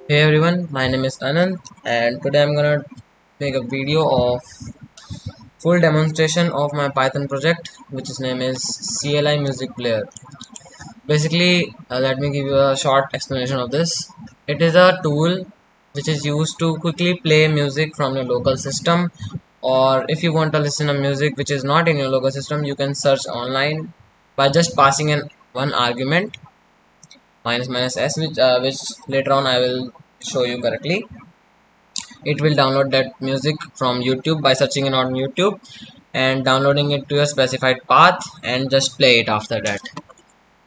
Hey everyone, my name is Anant and today I'm gonna make a video of full demonstration of my Python project which is name is CLI Music Player. Basically, let me give you a short explanation of this. It is a tool which is used to quickly play music from your local system, or if you want to listen to music which is not in your local system, you can search online by just passing an one argument minus minus s which later on I will show you correctly. It will download that music from YouTube by searching it on YouTube and downloading it to a specified path and just play it after that.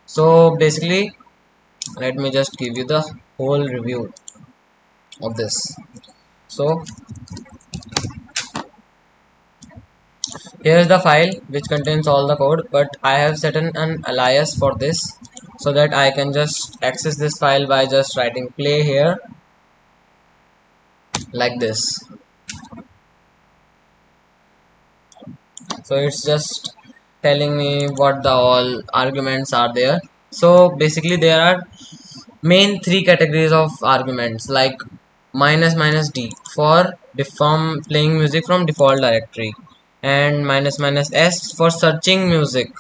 So basically, let me just give you the whole review of this. So here is the file which contains all the code, but I have set an alias for this so that I can just access this file by just writing play here like this. So it's just telling me what the all arguments are there. So basically there are main three categories of arguments, like minus minus d for from playing music from default directory, and minus minus s for searching music,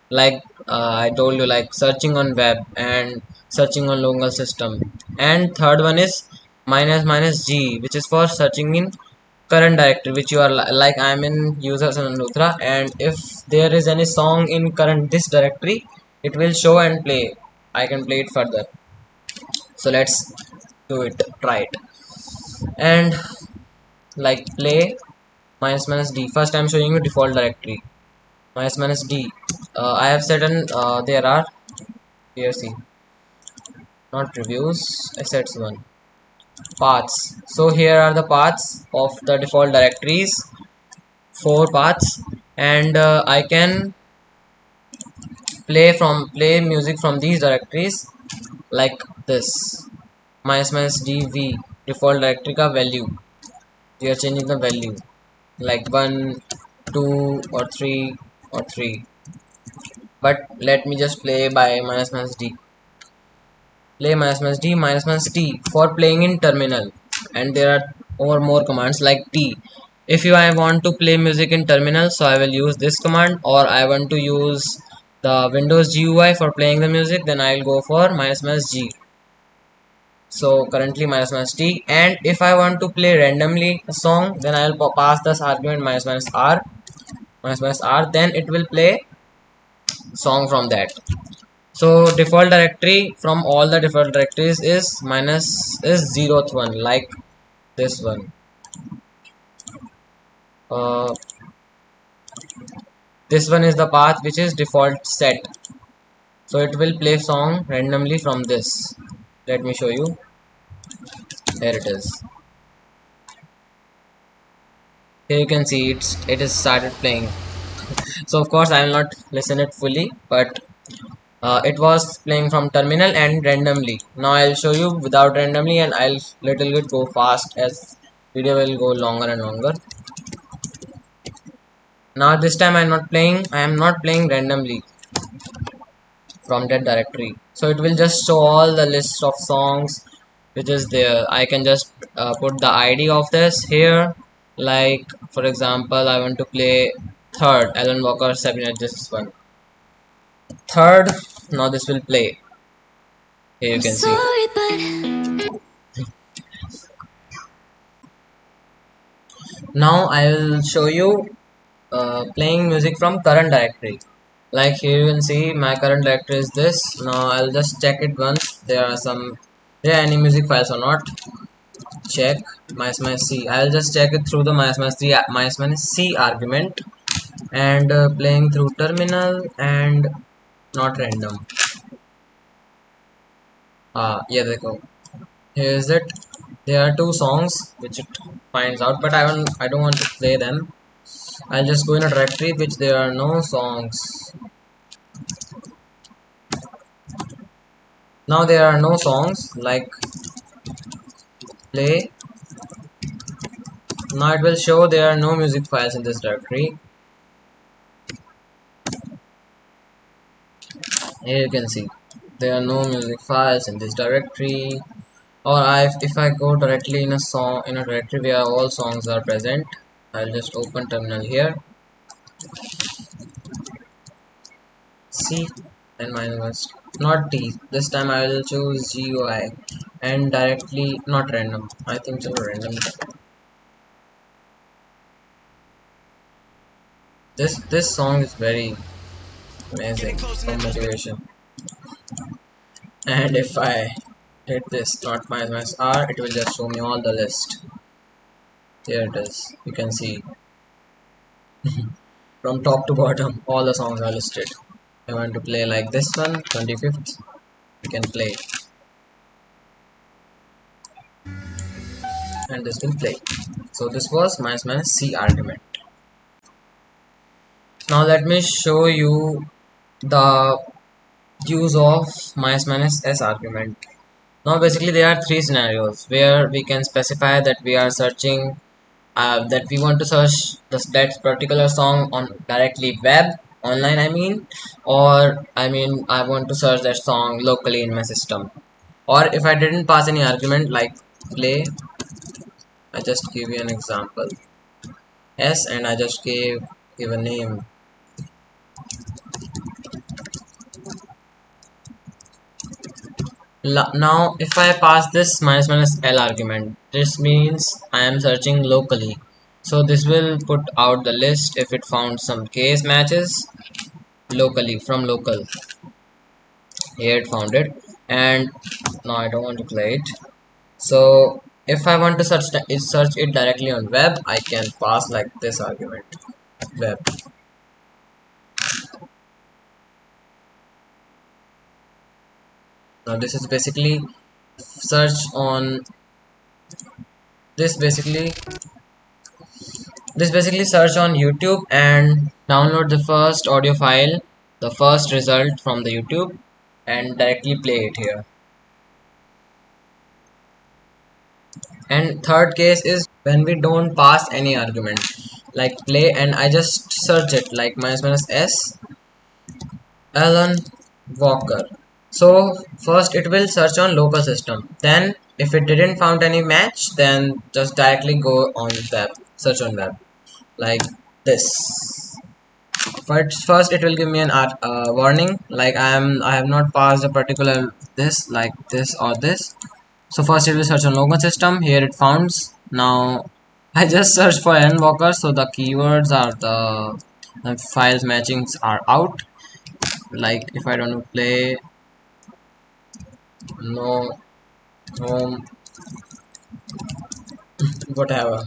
like I told you, like searching on web and searching on local system. And third one is minus minus g, which is for searching in current directory, which you are like I'm in users and Luthra, and if there is any song in current this directory, it will show and play. I can play it further. So let's do it, try it. And like play minus minus d, first I'm showing you default directory minus minus d. I have set an there are here, see, not reviews, assets one, paths. So here are the paths of the default directories, four paths. And I can play music from these directories like this. minus minus dv default directory ka value, we are changing the value like 1, 2 or 3 or 3. But let me just play by minus minus d, play minus minus d minus minus t for playing in terminal. And there are more commands like t. If you I want to play music in terminal, so I will use this command, or I want to use the Windows GUI for playing the music, then I'll go for minus minus g. So currently minus minus t. And if I want to play randomly a song, then I'll pass this argument minus minus r, minus minus r, then it will play song from that. So default directory from all the default directories is minus is zeroth one, like this one. uh, this one is the path which is default set, so it will play song randomly from this. Let me show you. Here it is. Here you can see it is started playing. So of course I will not listen it fully, but it was playing from terminal and randomly. Now I'll show you without randomly, and I'll little bit go fast as video will go longer and longer. Now this time I am not playing randomly from that directory, so it will just show all the list of songs which is there. I can just put the ID of this here, like for example I want to play third Alan Walker 7 at this one, third. Now this will play. Here you can see. Now I will show you playing music from current directory. Like here you can see my current directory is this. Now I'll just check it once there are any music files or not. Check minus minus c. I'll just check it through the minus minus c argument, and playing through terminal and not random. Yeah, there go. Here is it. There are two songs which it finds out, but I don't want to play them. I'll just go in a directory which there are no songs. Now there are no songs, like play. Now it will show there are no music files in this directory. Here you can see there are no music files in this directory. or if I go directly in a song in a directory where all songs are present, I'll just open terminal here. C and minus not T. This time I will choose GUI and directly not random. I think so random. This song is very amazing, some motivation. And if I hit this not minus R, it will just show me all the list. Here it is. You can see from top to bottom all the songs are listed. I want to play like this one, 25th. You can play and this will play. So this was minus C argument. Now let me show you the use of minus S argument. Now basically there are three scenarios where we can specify that we are searching that we want to search that particular song on directly web online or I want to search that song locally in my system, or if I didn't pass any argument like play, I just give you an example S and I just give a name. Now if I pass this minus L argument, this means I am searching locally, so this will put out the list if it found some case matches locally from local. Here it found it, and now I don't want to play it. So if I want to search it directly on web, I can pass like this argument web. Now search on this basically this basically search on YouTube and download the first audio file, the first result from the YouTube, and directly play it here. And third case is when we don't pass any argument like play and I just search it like minus S Alan Walker. So first it will search on local system, then if it didn't found any match, then just directly go on web, search on web like this. First it will give me an warning like I have not passed a particular this like this or this. So first it will search on local system. Here it founds. Now I just searched for Alan Walker, so the keywords are the files matchings are out. Like if I don't play no home whatever,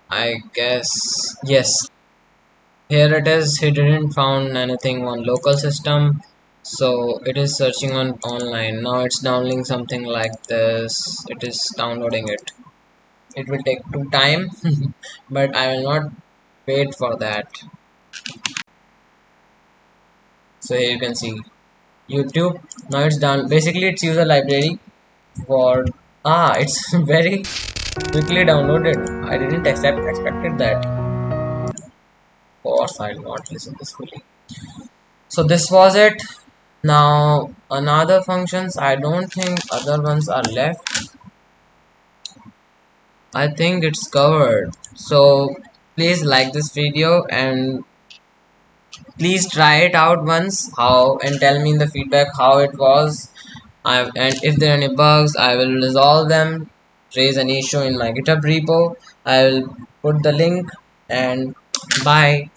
I guess yes. Here it is. He didn't found anything on local system, so it is searching on online. Now it's downloading something like this. It is downloading it. It will take two time, but I will not wait for that. So here you can see YouTube. Now it's done. Basically, it's user library for it's very quickly downloaded. I didn't expected that. Of course, I'll not listen this fully. So this was it. Now another functions. I don't think other ones are left. I think it's covered. So please like this video and please try it out once how and tell me in the feedback how it was. And if there are any bugs, I will resolve them, raise an issue in my GitHub repo. I will put the link, and bye.